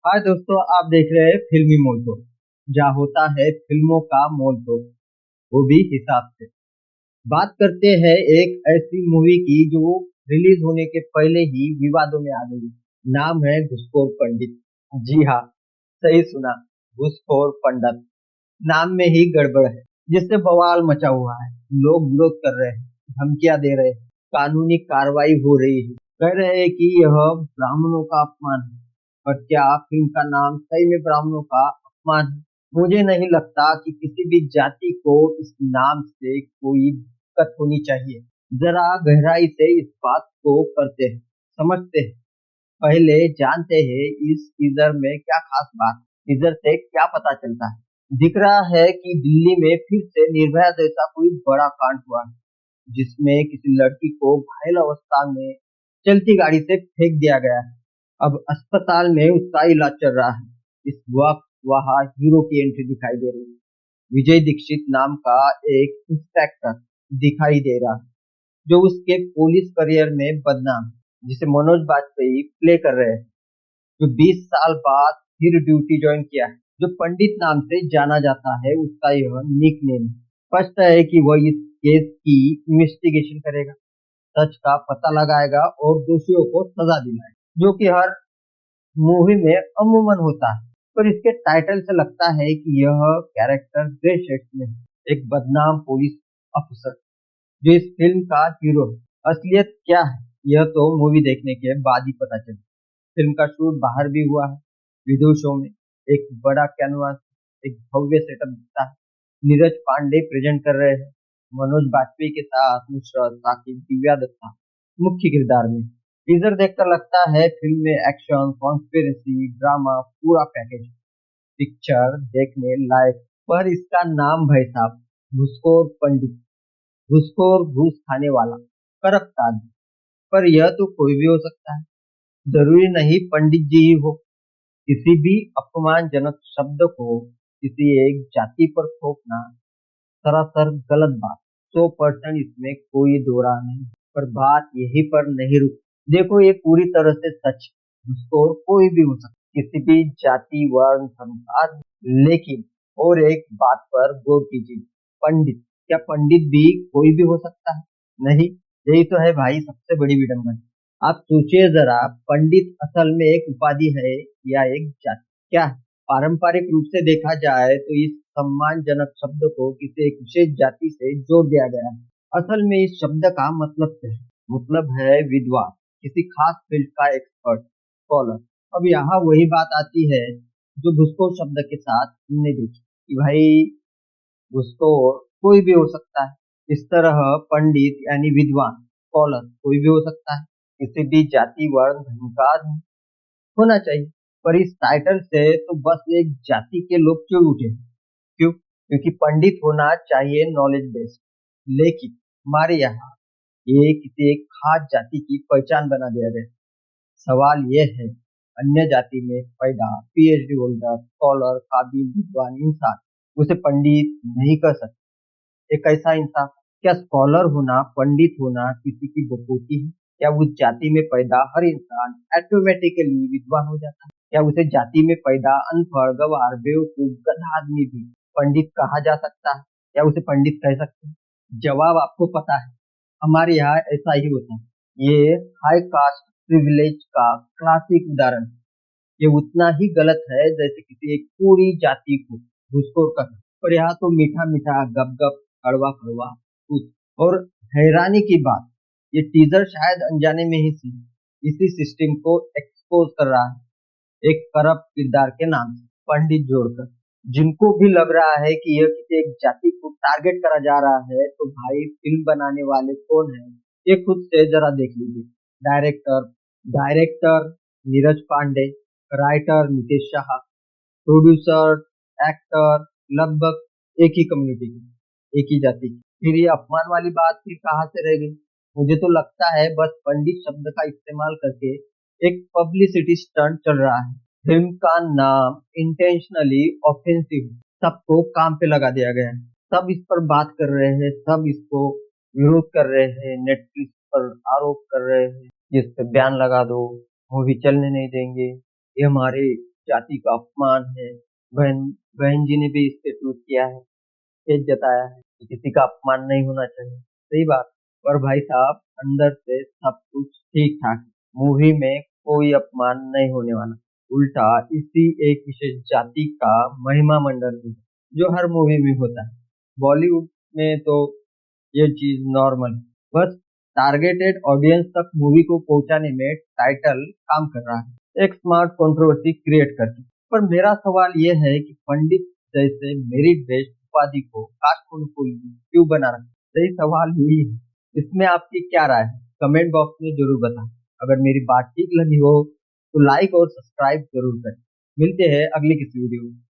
हाय दोस्तों, आप देख रहे हैं फिल्मी मोल तो जहाँ होता है फिल्मों का मोल तो वो भी हिसाब से। बात करते हैं एक ऐसी मूवी की जो रिलीज होने के पहले ही विवादों में आ गई। नाम है घुसखोर पंडित। जी हाँ, सही सुना, घुसखोर पंडित। नाम में ही गड़बड़ है, जिससे बवाल मचा हुआ है। लोग विरोध कर रहे हैं, धमकियां दे रहे हैं, कानूनी कार्रवाई हो रही है। कह रहे हैं कि यह ब्राह्मणों का अपमान है। पर क्या फिल्म का नाम सही में ब्राह्मणों का अपमान है? मुझे नहीं लगता कि किसी भी जाति को इस नाम से कोई दिक्कत होनी चाहिए। जरा गहराई से इस बात को करते हैं, समझते हैं। पहले जानते हैं इस टीजर में क्या खास बात। टीजर से क्या पता चलता है? दिख रहा है कि दिल्ली में फिर से निर्भया जैसा कोई बड़ा कांड हुआ है, जिसमें किसी लड़की को घायल अवस्था में चलती गाड़ी से फेंक दिया गया है। अब अस्पताल में उसका इलाज चल रहा है। इस वक्त वहां हीरो की एंट्री दिखाई दे रही है। विजय दीक्षित नाम का एक इंस्पेक्टर दिखाई दे रहा है, जो उसके पुलिस करियर में बदनाम है, जिसे मनोज बाजपेयी प्ले कर रहे हैं, जो 20 साल बाद फिर ड्यूटी ज्वाइन किया है। जो पंडित नाम से जाना जाता है, उसका यह निक नेम है। स्पष्ट है कि वह इस केस की इन्वेस्टिगेशन करेगा, सच का पता लगाएगा और दोषियों को सजा दिलाएगा, जो कि हर मूवी में अमूमन होता है। पर इसके टाइटल से लगता है कि यह कैरेक्टर ग्रे शेड्स में है, एक बदनाम पुलिस अफसर जो इस फिल्म का हीरो है। असलियत क्या है, यह तो मूवी देखने के बाद ही पता चले। फिल्म का शूट बाहर भी हुआ है, विदेशों में। एक बड़ा कैनवास, एक भव्य सेटअप दिखता है। नीरज पांडे प्रेजेंट कर रहे हैं, मनोज बाजपेयी के साथ नुसरत, साकिब, दिव्या दत्ता मुख्य किरदार में। टीजर देखकर लगता है फिल्म में एक्शन, कॉन्स्पिरेसी, ड्रामा पूरा पैकेज। पिक्चर देखने लायक। पर इसका नाम भाई साहब, घुसखोर पंडित। घुसखोर, घूस खाने वाला, करप्ट आदमी। पर यह तो कोई भी हो सकता है, जरूरी नहीं पंडित जी ही हो। किसी भी अपमानजनक शब्द को किसी एक जाति पर थोपना सरासर गलत बात। 100% इसमें कोई दो राय नहीं। पर बात यहीं पर नहीं रुकती। देखो, ये पूरी तरह से सच है। उसको कोई भी हो सकता, किसी भी जाति, वर्ण, संसार। लेकिन और एक बात पर गौर कीजिए, पंडित, क्या पंडित भी कोई भी हो सकता है? नहीं। यही तो है भाई सबसे बड़ी विडंबना। आप सोचिए जरा, पंडित असल में एक उपाधि है या एक जाति? क्या है? पारंपरिक रूप से देखा जाए तो इस सम्मानजनक शब्द को किसी एक विशेष जाति से जोड़ दिया गया है। असल में इस शब्द का मतलब क्या है? मतलब है विद्वान, किसी खास फील्ड का एक्सपर्ट, स्कॉलर। अब यहाँ वही बात आती है जो घुसखोर शब्द के साथ हमने देखी कि भाई घुसखोर कोई भी हो सकता है। इस तरह पंडित यानी विद्वान, स्कॉलर कोई भी हो सकता है, किसी भी जाति, वर्ण, धर्म का आदमी होना चाहिए। पर इस टाइटल से तो बस एक जाति के लोग क्यों उठे? क्यों? क्योंकि पंडित होना चाहिए नॉलेज बेस्ड। लेकिन हमारे यहाँ ये किसी एक खास जाति की पहचान बना दिया गया। सवाल ये है, अन्य जाति में पैदा पीएचडी होल्डर, स्कॉलर, काबिल, विद्वान इंसान उसे पंडित नहीं कर सकते। एक ऐसा इंसान, क्या स्कॉलर होना, पंडित होना किसी की बकौती है? क्या उस जाति में पैदा हर इंसान ऑटोमेटिकली विद्वान हो जाता है? क्या उसे जाति में पैदा अनपढ़, गवार, बेवकूफ, गधा आदमी भी पंडित कहा जा सकता है? क्या उसे पंडित कह सकते हैं? जवाब आपको पता है, हमारे यहाँ ऐसा ही होता है। ये हाई कास्ट प्रिविलेज का क्लासिक उदाहरण है। ये उतना ही गलत है जैसे किसी एक पूरी जाति को घुसखोर करना। पर यहाँ तो मीठा मीठा, गप गप, कड़वा कड़वा कुछ। और हैरानी की बात, ये टीजर शायद अनजाने में ही इसी सिस्टम को एक्सपोज कर रहा है, एक करप्ट किरदार के नाम से पंडित जोड़कर। जिनको भी लग रहा है कि यह किसी एक जाति को टारगेट करा जा रहा है, तो भाई फिल्म बनाने वाले कौन है ये खुद से जरा देख लीजिए। Director director Neeraj Pandey, writer Nitesh Shah, producer, actor लगभग एक ही कम्युनिटी के, एक ही जाति के। फिर ये अपमान वाली बात फिर कहाँ से रह गई? मुझे तो लगता है बस पंडित शब्द का इस्तेमाल करके एक पब्लिसिटी स्टंट चल रहा है। फिल्म का नाम इंटेंशनली ऑफेंसिव, सबको काम पे लगा दिया गया है। सब इस पर बात कर रहे हैं, सब इसको विरोध कर रहे हैं, नेटफ्लिक्स पर आरोप कर रहे हैं, इस पे बैन लगा दो, मूवी चलने नहीं देंगे, ये हमारे जाति का अपमान है। बहन बहन जी ने भी इस पे ट्वीट किया है, खेद जताया है कि किसी का अपमान नहीं होना चाहिए। सही बात। और भाई साहब, अंदर से सब कुछ ठीक ठाक है। मूवी में कोई अपमान नहीं होने वाला, उल्टा इसी एक विशेष जाति का महिमा मंडन है, जो हर मूवी में होता है। बॉलीवुड में तो ये चीज नॉर्मल, बस टारगेटेड ऑडियंस तक मूवी को पहुंचाने में टाइटल काम कर रहा है, एक स्मार्ट कंट्रोवर्सी क्रिएट करके। पर मेरा सवाल ये है कि पंडित जैसे मेरिट बेस्ड उपाधि को कास्ट कंट्रोवर्सी क्यों बना रखा? सही सवाल यही है। इसमें आपकी क्या राय है? कमेंट बॉक्स में जरूर बताएं। अगर मेरी बात ठीक लगी हो तो लाइक और सब्सक्राइब जरूर करें। मिलते हैं अगली किसी वीडियो में।